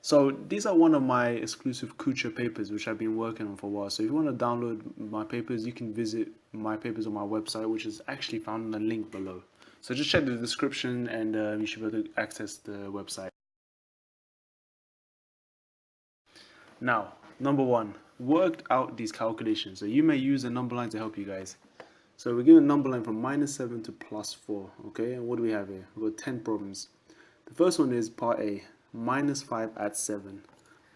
So these are one of my exclusive Kucha papers which I've been working on for a while. So if you want to download my papers, you can visit my papers on my website, which is actually found in the link below. So just check the description and you should be able to access the website. Now, number one, work out these calculations. So you may use a number line to help you guys. So we're given a number line from -7 to +4, okay? And what do we have here? We've got 10 problems. The first one is part A, -5 add 7.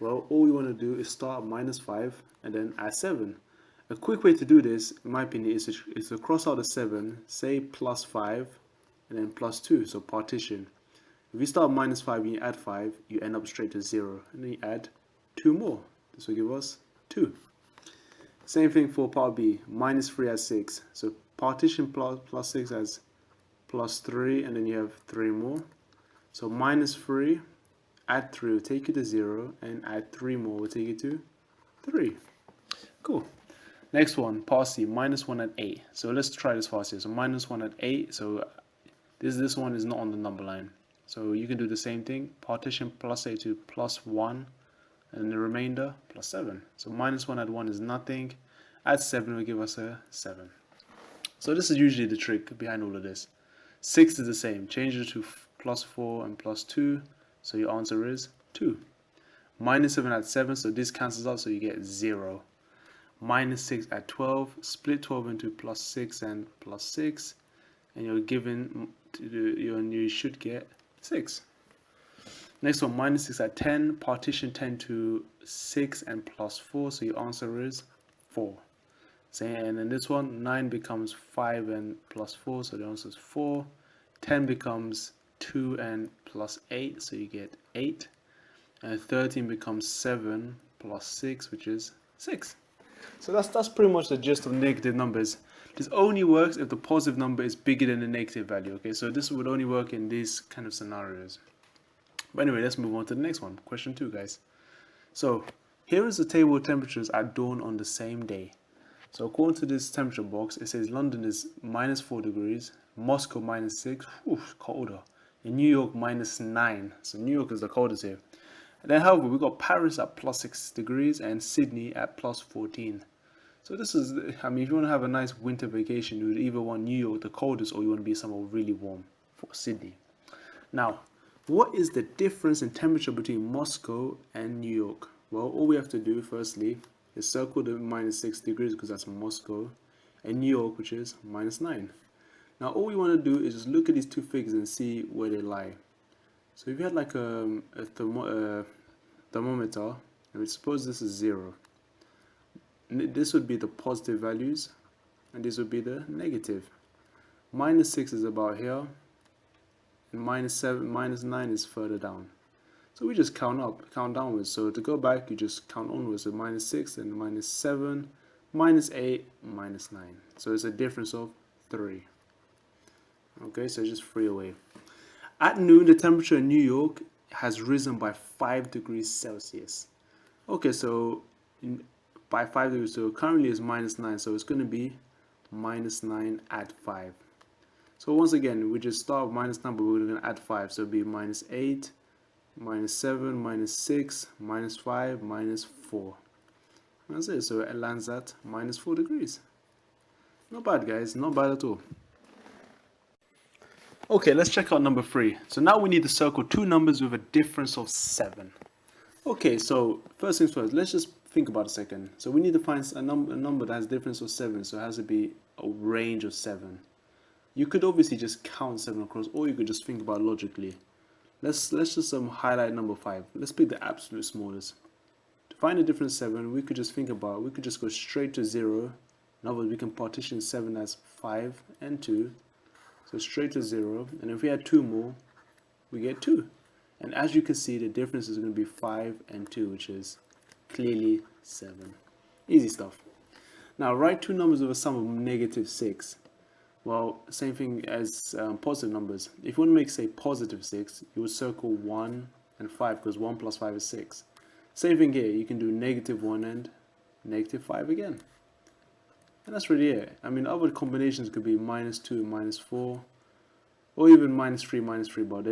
Well, all we want to do is start at -5 and then add 7. A quick way to do this, in my opinion, is to cross out the 7, say +5, and then +2, so partition. If you start at -5 and you add 5, you end up straight to 0, and then you add 2 more. This will give us 2. Same thing for part B, -3 as 6. So partition plus 6 as +3, and then you have 3 more. So -3, add 3 will take you to 0, and add 3 more will take you to 3. Cool. Next one, part C, -1 at 8. So let's try this fast here. So -1 at 8. So this one is not on the number line. So you can do the same thing. Partition +8 to +1. And the remainder +7. So -1 at 1 is nothing. Add 7 will give us a 7. So this is usually the trick behind all of this. 6 is the same. Change it to +4 and +2. So your answer is 2. -7 at 7. So this cancels out. So you get 0. -6 at 12. Split 12 into +6 and +6. And you're given you should get 6. Next one, -6 at 10, partition 10 to 6 and +4, so your answer is 4. And then this one, 9 becomes 5 and +4, so the answer is 4. 10 becomes 2 and +8, so you get 8. And 13 becomes 7 + 6, which is 6. So that's pretty much the gist of negative numbers. This only works if the positive number is bigger than the negative value, okay? So this would only work in these kind of scenarios. But anyway, let's move on to the next one. Question 2, guys. So here is the table of temperatures at dawn on the same day. So according to this temperature box, it says London is -4 degrees, Moscow -6, colder, and New York -9. So New York is the coldest here. And then, however, we've got Paris at +6 degrees and Sydney at +14. So this is, I mean, if you want to have a nice winter vacation, you would either want New York, the coldest, or you want to be somewhere really warm for Sydney. Now, what is the difference in temperature between Moscow and New York? Well, all we have to do firstly is circle the -6 degrees because that's Moscow, and New York, which is -9. Now, all we want to do is just look at these two figures and see where they lie. So if you had like a thermometer, and we suppose this is 0, this would be the positive values, and this would be the negative. -6 is about here. And -7, -9 is further down. So we just count downwards. So to go back, you just count onwards. So -6 and -7, -8, -9. So it's a difference of 3. Okay, so just 3 away. At noon, the temperature in New York has risen by 5 degrees Celsius. Okay, so by 5 degrees, so currently it's -9, so it's going to be -9 at 5. So once again, we just start with -9, but we're going to add 5. So it'll be -8, -7, -6, -5, -4. That's it. So it lands at -4 degrees. Not bad, guys. Not bad at all. Okay, let's check out number 3. So now we need to circle two numbers with a difference of 7. Okay, so first things first, let's just think about a second. So we need to find a number that has a difference of 7. So it has to be a range of 7. You could obviously just count 7 across, or you could just think about it logically. Let's just highlight number 5. Let's pick the absolute smallest. To find the difference 7, we could just go straight to 0. In other words, we can partition 7 as 5 and 2. So straight to 0. And if we add 2 more, we get 2. And as you can see, the difference is going to be 5 and 2, which is clearly 7. Easy stuff. Now write two numbers with a sum of -6. Well, same thing as positive numbers. If you want to make, say, +6, you would circle 1 and 5 because 1 plus 5 is 6. Same thing here. You can do -1 and -5 again. And that's really it. I mean, other combinations could be -2 and -4, or even -3, -3, but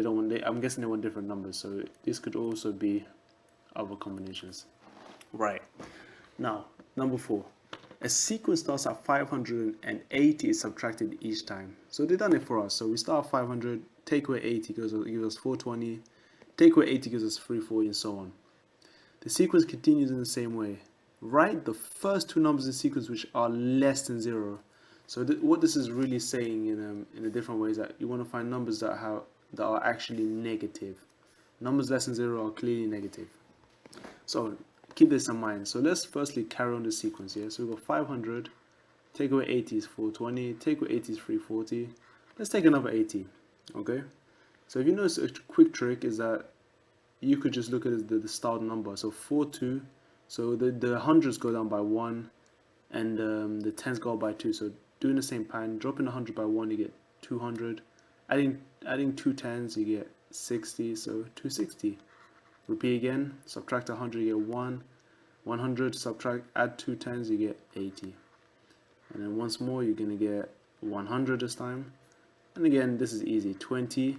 I'm guessing they want different numbers. So this could also be other combinations. Right. Now, number 4. A sequence starts at 580 is subtracted each time. So they've done it for us. So we start at 500, take away 80 gives us 420, take away 80 gives us 340, and so on. The sequence continues in the same way. Write the first two numbers in sequence which are less than 0. So what this is really saying in a different way is that you want to find numbers that are actually negative. Numbers less than 0 are clearly negative. So keep this in mind. So let's firstly carry on the sequence here. So we've got 500, take away 80 is 420, take away 80 is 340. Let's take another 80, okay? So if you notice, a quick trick is that you could just look at the start number. So 42, so the hundreds go down by 1, and the tens go up by 2. So doing the same pattern, dropping 100 by 1, you get 200. Adding 2 tens, you get 60, so 260. Repeat again, subtract 100, you get 1. 100, add 2 tens, you get 80. And then once more, you're going to get 100 this time. And again, this is easy, 20.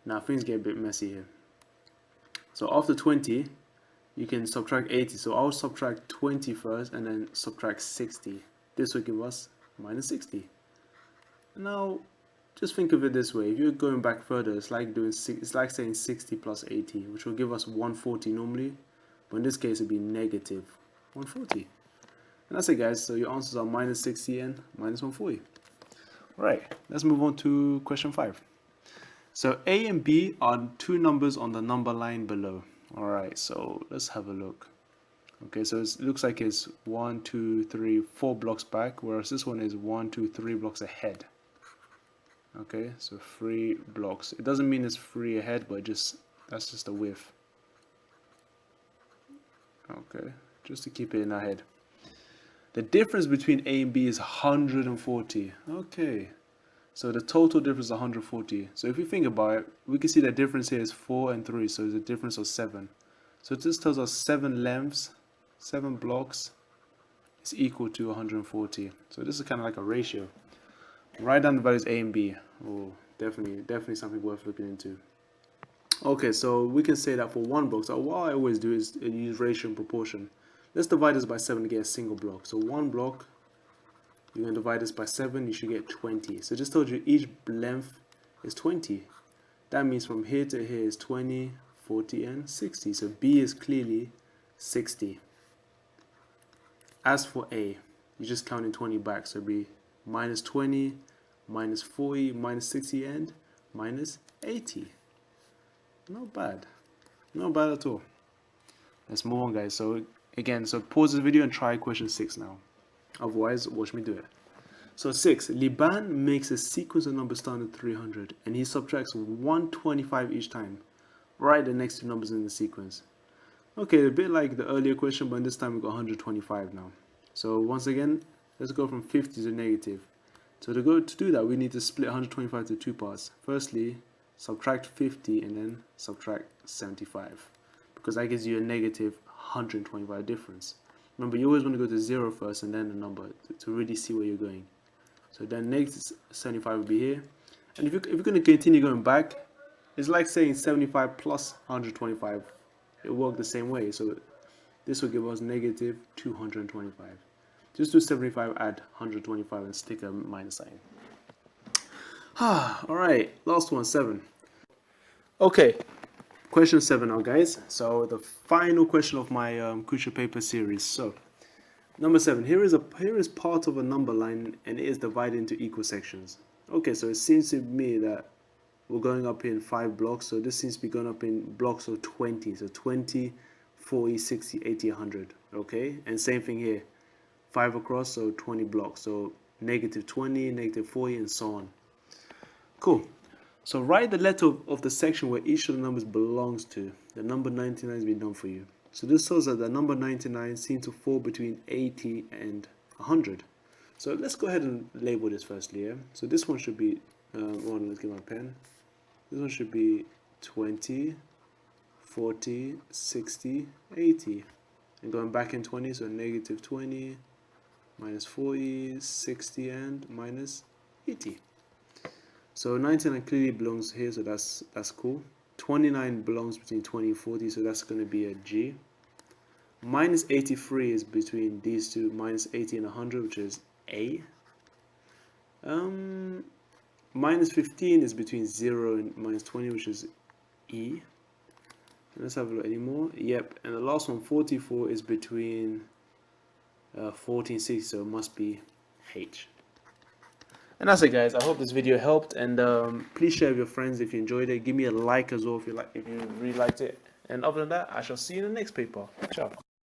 Now things get a bit messy here. So after 20, you can subtract 80. So I'll subtract 20 first and then subtract 60. This will give us minus 60. Now, just think of it this way. If you're going back further, it's like saying 60 plus 80, which will give us 140 normally. But in this case, it'd be negative 140. And that's it, guys. So your answers are minus 60 and minus 140. Right, let's move on to question 5. So A and B are two numbers on the number line below. Alright, so let's have a look. Okay, so it looks like it's 1, 2, 3, 4 blocks back, whereas this one is 1, 2, 3 blocks ahead. Okay, so 3 blocks. It doesn't mean it's 3 ahead, but that's just the width. Okay, just to keep it in our head. The difference between A and B is 140. Okay, so the total difference is 140. So if you think about it, we can see the difference here is 4 and 3, so it's a difference of 7. So this tells us 7 lengths, 7 blocks is equal to 140. So this is kind of like a ratio. Write down the values A and B. Oh, definitely something worth looking into. Okay, so we can say that for one block. So what I always do is use ratio and proportion. Let's divide this by 7 to get a single block. So one block, you're going to divide this by 7, you should get 20. So just told you each length is 20. That means from here to here is 20, 40, and 60. So B is clearly 60. As for A, you're just counting 20 back. So it'll be minus 20, minus 40, minus 60, and minus 80. Not bad. Not bad at all. Let's move on, guys. So again, so pause this video and try question 6 now. Otherwise, watch me do it. So 6, Liban makes a sequence of numbers starting at 300 and he subtracts 125 each time. Write the next two numbers in the sequence. Okay, a bit like the earlier question, but this time we've got 125 now. So once again, let's go from 50 to negative. So to do that, we need to split 125 to 2 parts. Firstly, subtract 50 and then subtract 75, because that gives you a negative 125 difference. Remember, you always want to go to 0 first and then the number to really see where you're going. So then negative 75 will be here. And if you're going to continue going back, it's like saying 75 plus 125. It will work the same way. So this will give us negative 225. Just do 75, add 125 and stick a minus sign. Alright, last one, 7. Okay, question 7 now, guys. So the final question of my crucial paper series. So number 7, here is part of a number line and it is divided into equal sections. Okay, so it seems to me that we're going up in 5 blocks, so this seems to be going up in blocks of 20. So 20, 40, 60, 80, 100. Okay, and same thing here, 5 across, so 20 blocks. So negative 20, negative 40, and so on. Cool. So write the letter of the section where each of the numbers belongs to. The number 99 has been done for you. So this shows that the number 99 seems to fall between 80 and 100. So let's go ahead and label this firstly. Yeah? So this one should be, let's get my pen. This one should be 20, 40, 60, 80. And going back in 20, so negative 20, minus 40, 60, and minus 80. So 99 clearly belongs here, so that's cool. 29 belongs between 20 and 40, so that's going to be a G. Minus 83 is between these two, minus 80 and 100, which is A. Minus 15 is between 0 and minus 20, which is E. Let's have a look anymore. Yep, and the last one, 44, is between 40 and 60, so it must be H. And that's it, guys. I hope this video helped, and please share with your friends if you enjoyed it. Give me a like as well if you really liked it. And other than that, I shall see you in the next paper. Ciao.